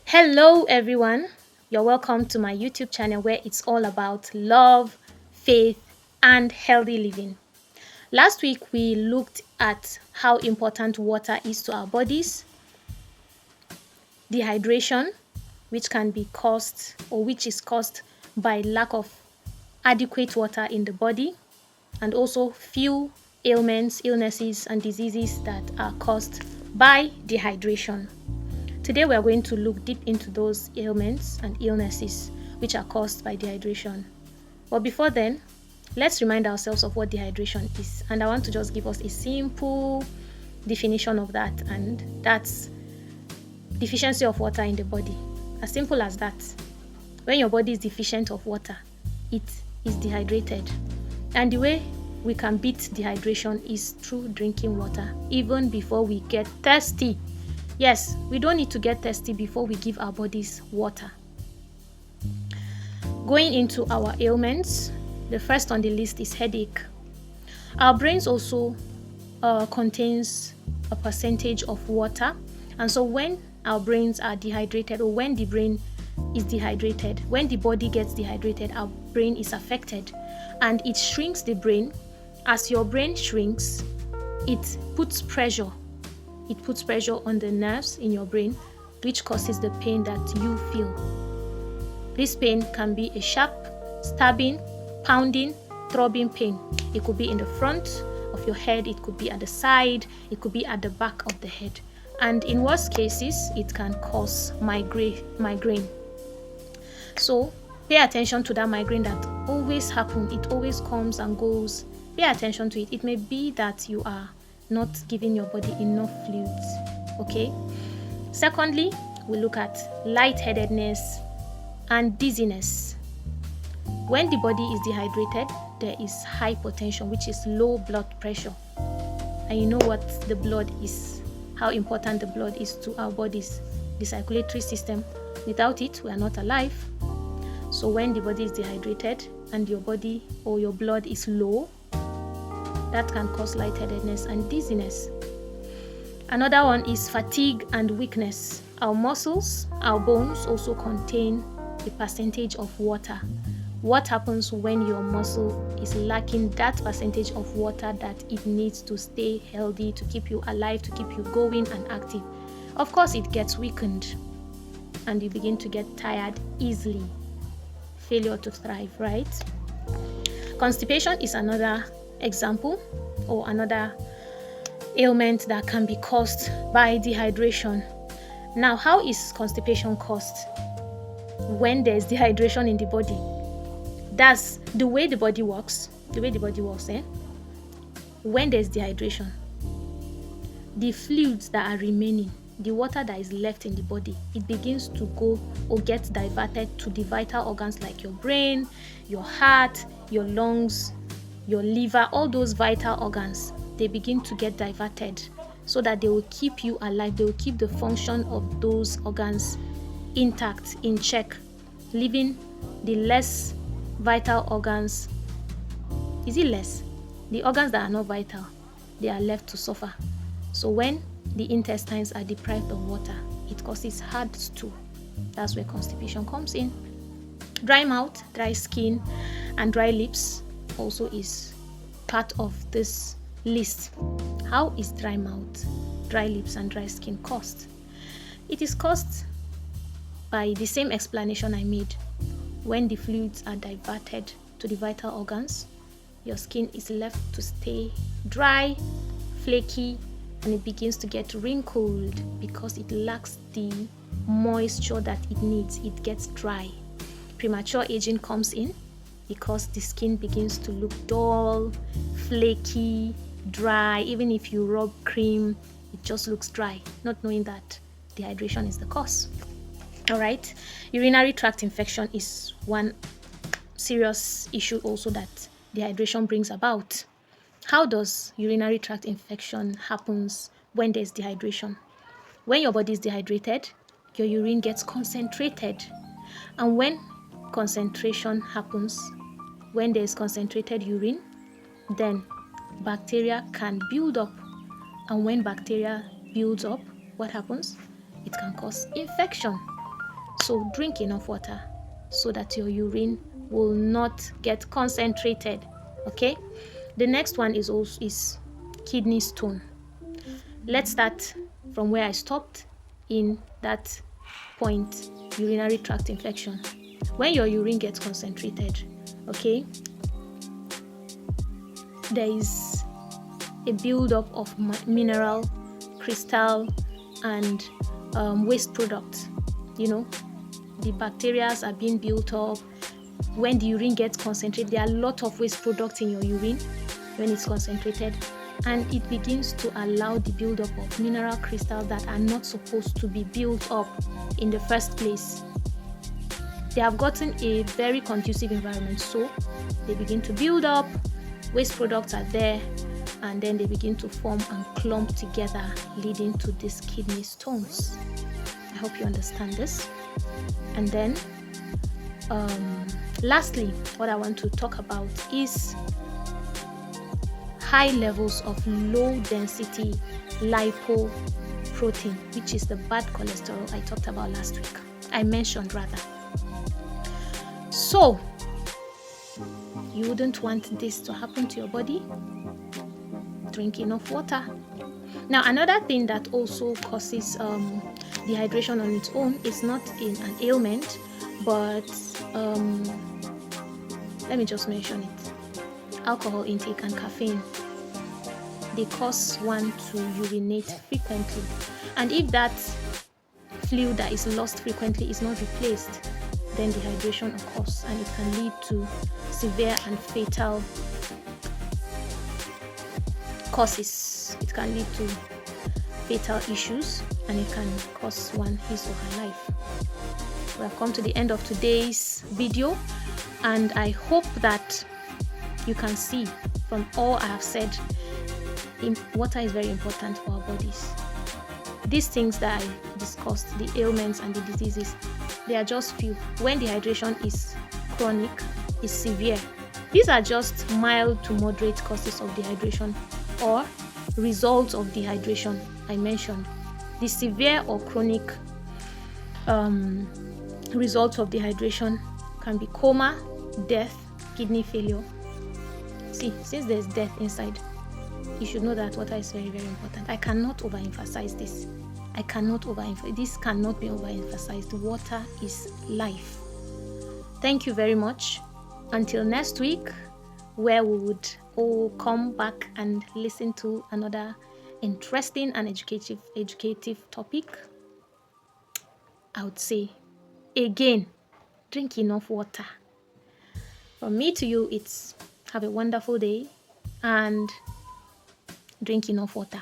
Hello, everyone. You're welcome to my YouTube channel where it's all about love, faith, and healthy living. Last week, we looked at how important water is to our bodies, dehydration, which can be caused or which is caused by lack of adequate water in the body, and also few ailments, illnesses, and diseases that are caused by dehydration. Today, we are going to look deep into those ailments and illnesses which are caused by dehydration. But before then, let's remind ourselves of what dehydration is. And I want to just give us a simple definition of that, and that's deficiency of water in the body. As simple as that. When your body is deficient of water, it is dehydrated. And the way we can beat dehydration is through drinking water, even before we get thirsty. Yes, we don't need to get thirsty before we give our bodies water. Going into our ailments, the first on the list is headache. Our brains also contains a percentage of water, and so when our brains are dehydrated, or when the brain is dehydrated, when the body gets dehydrated, our brain is affected, and it shrinks the brain. As your brain shrinks, it puts pressure on the nerves in your brain, which causes the pain that you feel. This pain can be a sharp, stabbing, pounding, throbbing pain. It could be in the front of your head, it could be at the side, it could be at the back of the head. And in worst cases, it can cause migraine. So pay attention to that migraine that always happens. It always comes and goes. Pay attention to it. It may be that you are not giving your body enough fluids. Okay. Secondly, we look at lightheadedness and dizziness. When the body is dehydrated, there is hypotension, which is low blood pressure. And you know what the blood is, how important the blood is to our bodies, the circulatory system. Without it, we are not alive. So when the body is dehydrated and your body or your blood is low, that can cause lightheadedness and dizziness. Another one is fatigue and weakness. Our muscles, our bones also contain a percentage of water. What happens when your muscle is lacking that percentage of water that it needs to stay healthy, to keep you alive, to keep you going and active? Of course, it gets weakened and you begin to get tired easily. Failure to thrive, right? Constipation is another example or another ailment that can be caused by dehydration. Now, how is constipation caused? When there's dehydration in the body, that's the way the body works. When there's dehydration, the fluids that are remaining, the water that is left in the body, it begins to go or get diverted to the vital organs like your brain, your heart, your lungs, your liver. All those vital organs, they begin to get diverted so that they will keep you alive. They will keep the function of those organs intact, in check, leaving the less vital organs. Is it less? The organs that are not vital, they are left to suffer. So when the intestines are deprived of water, it causes hard stool. That's where constipation comes in. Dry mouth, dry skin, and dry lips also is part of this list. How is dry mouth, dry lips, and dry skin caused? It is caused by the same explanation I made. When the fluids are diverted to the vital organs, your skin is left to stay dry, flaky, and it begins to get wrinkled because it lacks the moisture that it needs. It gets dry. Premature aging comes in because the skin begins to look dull, flaky, dry. Even if you rub cream, it just looks dry, not knowing that dehydration is the cause. All right. Urinary tract infection is one serious issue also that dehydration brings about. How does urinary tract infection happens when there's dehydration? When your body is dehydrated, your urine gets concentrated. And when concentration happens, when there's concentrated urine, then bacteria can build up. And when bacteria builds up, what happens? It can cause infection. So drink enough water so that your urine will not get concentrated. Okay. The next one is kidney stone. Let's start from where I stopped in that point, urinary tract infection. When your urine gets concentrated, okay, there is a buildup of mineral, crystal, and waste products. The bacteria are being built up. When the urine gets concentrated, there are a lot of waste products in your urine when it's concentrated, and it begins to allow the buildup of mineral crystals that are not supposed to be built up in the first place. They have gotten a very conducive environment, so they begin to build up, waste products are there, and then they begin to form and clump together, leading to these kidney stones. I hope you understand this. And then lastly, what I want to talk about is high levels of low density lipoprotein, which is the bad cholesterol I talked about last week. I mentioned rather. So you wouldn't want this to happen to your body. Drink enough water. Now, another thing that also causes dehydration on its own is not in an ailment, but let me just mention it. Alcohol intake and caffeine, they cause one to urinate frequently, and if that fluid that is lost frequently is not replaced, then dehydration occurs, and it can lead to severe and fatal causes. It can lead to fatal issues, and it can cost one his or her life. We have come to the end of today's video, and I hope that you can see from all I have said, water is very important for our bodies. These things that I discussed, the ailments and the diseases, they are just few. When dehydration is chronic, is severe, these are just mild to moderate causes of dehydration or results of dehydration I mentioned. The severe or chronic results of dehydration can be coma, death, kidney failure. See, since there's death inside, you should know that water is very, very important. I cannot overemphasize this. This cannot be overemphasized. Water is life. Thank you very much. Until next week, where we would all come back and listen to another interesting and educative topic, I would say, again, drink enough water. From me to you, it's have a wonderful day and drink enough water.